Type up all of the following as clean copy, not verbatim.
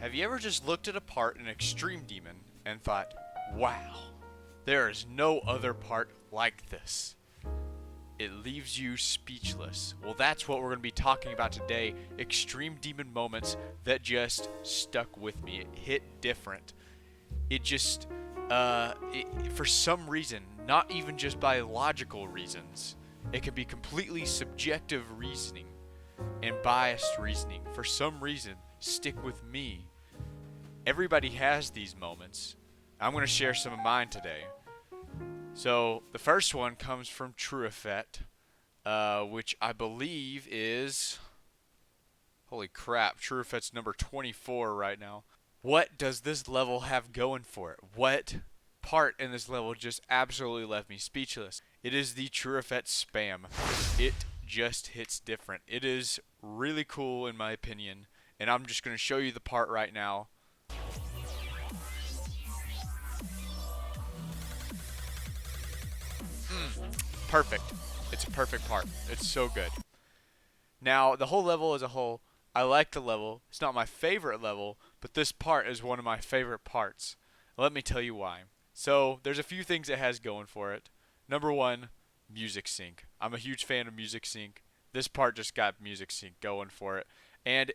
Have you ever just looked at a part in Extreme Demon and thought, wow, there is no other part like this? It leaves you speechless. Well, that's what we're going to be talking about today. Extreme Demon moments that just stuck with me. It hit different. It just, for some reason, not even just by logical reasons, it can be completely subjective reasoning and biased reasoning. For some reason, stick with me. Everybody has these moments. I'm going to share some of mine today. So the first one comes from True Effect, which I believe is, holy crap, True Effect's number 24 right now. What does this level have going for it? What part in this level just absolutely left me speechless? It is the True Effect spam. It just hits different. It is really cool in my opinion, and I'm just going to show you the part right now. Perfect. It's a perfect part. It's so good. Now, the whole level as a whole, I like the level. It's not my favorite level, but this part is one of my favorite parts. Let me tell you why. So, there's a few things it has going for it. Number one, music sync. I'm a huge fan of music sync. This part just got music sync going for it. And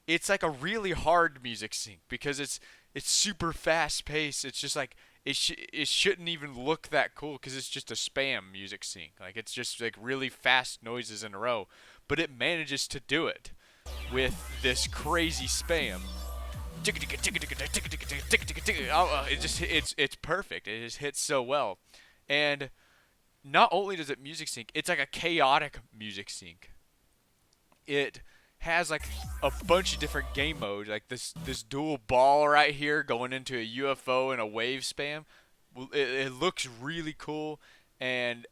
it's like a really hard music sync because it's super fast paced. It's just like it shouldn't even look that cool because it's just a spam music sync. Like it's just like really fast noises in a row, but it manages to do it with this crazy spam. It's perfect. It just hits so well, and not only does it music sync, it's like a chaotic music sync. It has like a bunch of different game modes, like this dual ball right here going into a UFO and a wave spam. It looks really cool, and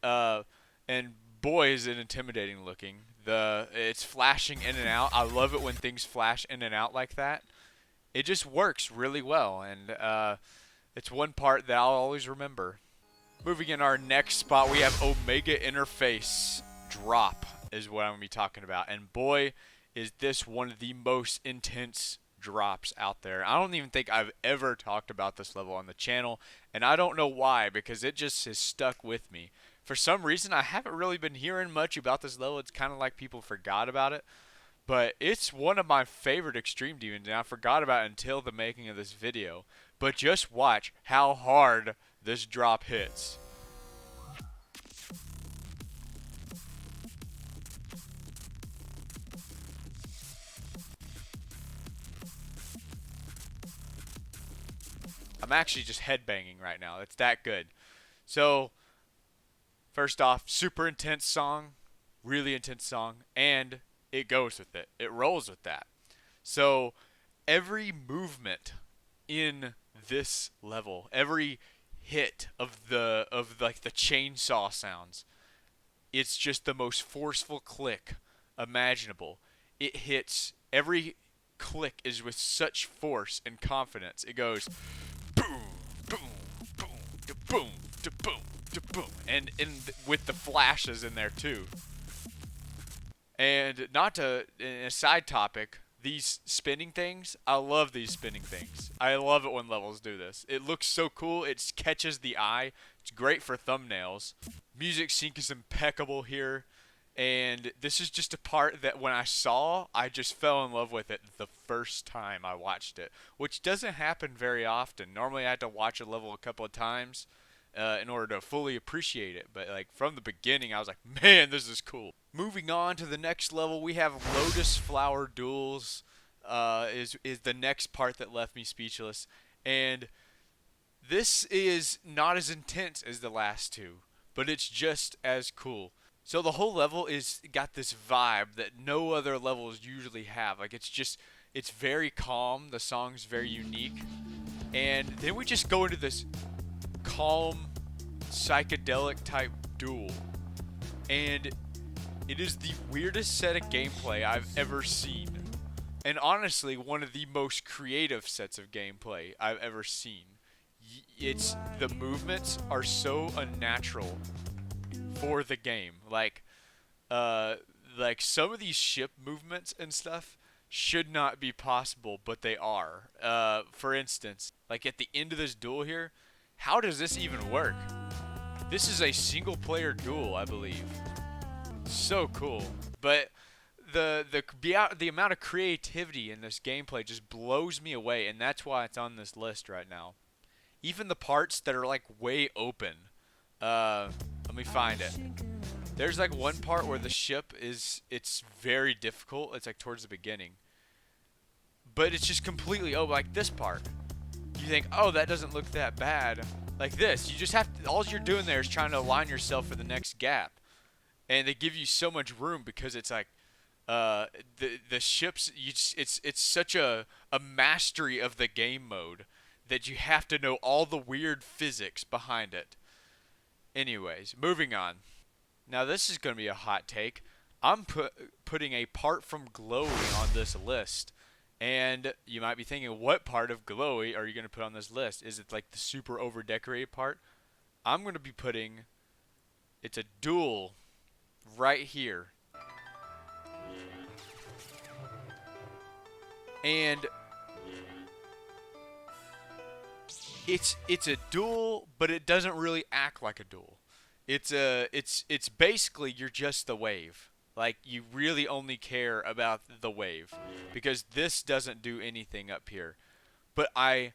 boy is it intimidating looking. It's flashing in and out. I love it when things flash in and out like that. It just works really well, and it's one part that I'll always remember. Moving in our next spot, we have Omega Interface Drop is what I'm going to be talking about. And boy, is this one of the most intense drops out there. I don't even think I've ever talked about this level on the channel, and I don't know why, because it just has stuck with me. For some reason, I haven't really been hearing much about this level. It's kind of like people forgot about it. But it's one of my favorite Extreme Demons, and I forgot about it until the making of this video. But just watch how hard this drop hits. I'm actually just headbanging right now. It's that good. So, first off, super intense song, really intense song, and it goes with it. It rolls with that. So, every movement in this level, every hit of like the chainsaw sounds, it's just the most forceful click imaginable. It hits, every click is with such force and confidence. It goes boom, boom, boom, da boom, da boom, da boom, and with the flashes in there too. And not to, in a side topic, these spinning things, I love these spinning things. I love it when levels do this. It looks so cool. It catches the eye. It's great for thumbnails. Music sync is impeccable here. And this is just a part that when I saw, I just fell in love with it the first time I watched it, which doesn't happen very often. Normally I have to watch a level a couple of times in order to fully appreciate it. But like from the beginning, I was like, man, this is cool. Moving on to the next level, we have Lotus Flower Duels. Is the next part that left me speechless, and this is not as intense as the last two, but it's just as cool. So the whole level is got this vibe that no other levels usually have. Like it's very calm. The song's very unique, and then we just go into this calm, psychedelic type duel, and it is the weirdest set of gameplay I've ever seen. And honestly, one of the most creative sets of gameplay I've ever seen. The movements are so unnatural for the game. Like some of these ship movements and stuff should not be possible, but they are. For instance, like at the end of this duel here, how does this even work? This is a single player duel, I believe. So cool. But the amount of creativity in this gameplay just blows me away, and that's why it's on this list right now. Even the parts that are like way open. Let me find it. There's like one part where the ship it's very difficult. It's like towards the beginning. But it's just completely open, like this part. You think, oh, that doesn't look that bad. Like this, you just have to, all you're doing there is trying to align yourself for the next gap. And they give you so much room because it's like, the ships, it's such a mastery of the game mode that you have to know all the weird physics behind it. Anyways, moving on. Now this is going to be a hot take. I'm putting a part from Glowy on this list. And you might be thinking, what part of Glowy are you going to put on this list? Is it like the super over-decorated part? I'm going to be putting, it's a duel right here. And it's a duel, but it doesn't really act like a duel. It's basically you're just the wave. Like, you really only care about the wave. Because this doesn't do anything up here. But I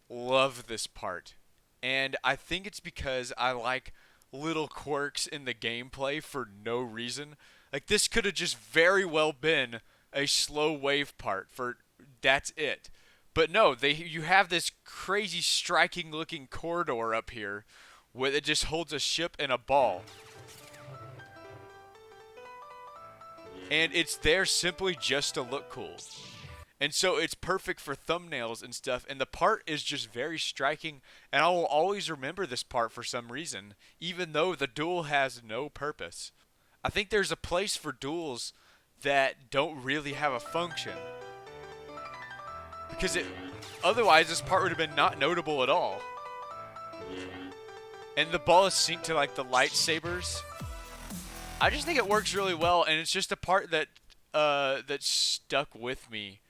love this part. And I think it's because I like little quirks in the gameplay for no reason. Like, this could have just very well been a slow wave part for that's it. But no, you have this crazy striking looking corridor up here where it just holds a ship and a ball. And it's there simply just to look cool. And so it's perfect for thumbnails and stuff. And the part is just very striking. And I will always remember this part for some reason, even though the duel has no purpose. I think there's a place for duels that don't really have a function. Because otherwise this part would have been not notable at all. And the ball is synced to like the lightsabers. I just think it works really well, and it's just a part that that stuck with me,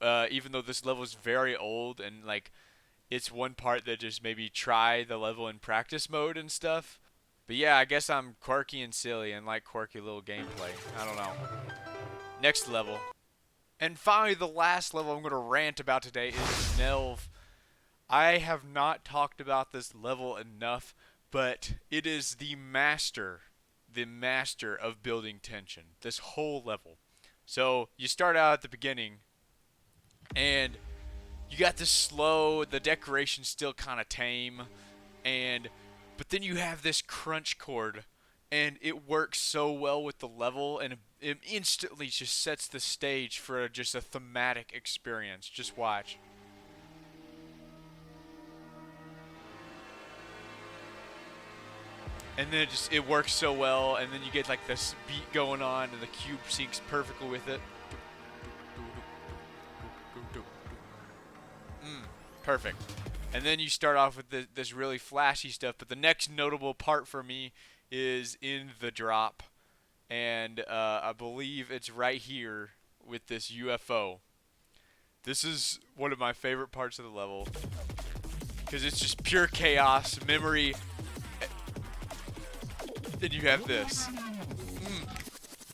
even though this level is very old, and like it's one part that just maybe try the level in practice mode and stuff. But yeah, I guess I'm quirky and silly and like quirky little gameplay. I don't know. Next level. And finally, the last level I'm going to rant about today is Nelv. I have not talked about this level enough, but it is the master of building tension, this whole level. So you start out at the beginning and you got this slow, the decoration's still kind of tame, but then you have this crunch chord and it works so well with the level, and it instantly just sets the stage for just a thematic experience. Just watch. And then it works so well, and then you get like this beat going on, and the cube syncs perfectly with it. Perfect. And then you start off with this really flashy stuff, but the next notable part for me is in the drop, and I believe it's right here with this UFO. This is one of my favorite parts of the level, because it's just pure chaos, memory. Then you have this.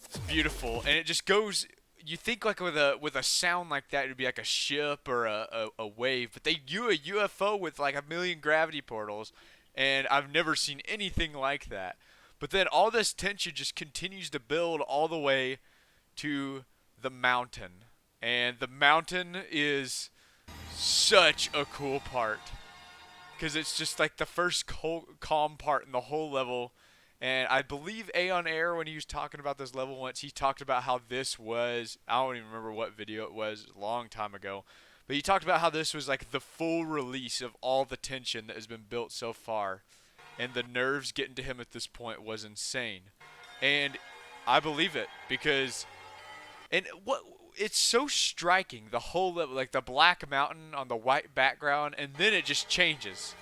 It's beautiful, and it just goes. You think like with a sound like that, it'd be like a ship or a wave, but they do a UFO with like a million gravity portals, and I've never seen anything like that. But then all this tension just continues to build all the way to the mountain, and the mountain is such a cool part because it's just like the first calm part in the whole level. And I believe Aeon Air, when he was talking about this level once, he talked about how this was, I don't even remember what video it was, a long time ago, but he talked about how this was like the full release of all the tension that has been built so far. And the nerves getting to him at this point was insane. And I believe it, because, and what, it's so striking, the whole level, like the black mountain on the white background, and then it just changes.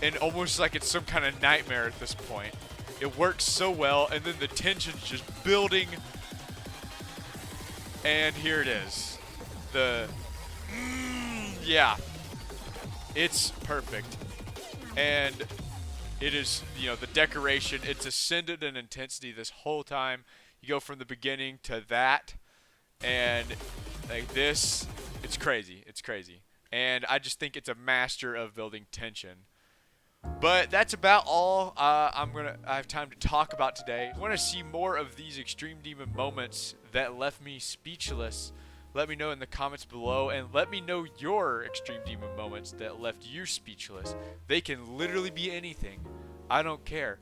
And almost like it's some kind of nightmare at this point. It works so well, and then the tension's just building. And here it is. The yeah, it's perfect. And it is, you know, the decoration, it's ascended in intensity this whole time. You go from the beginning to that, and like this, it's crazy. It's crazy. And I just think it's a master of building tension. But that's about all I have time to talk about today. If you want to see more of these Extreme Demon moments that left me speechless, let me know in the comments below, and let me know your Extreme Demon moments that left you speechless. They can literally be anything. I don't care.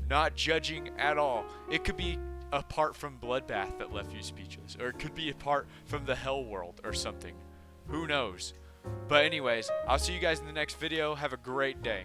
Not judging at all. It could be a part from Bloodbath that left you speechless, or it could be a part from the Hell World or something. Who knows? But anyways, I'll see you guys in the next video. Have a great day.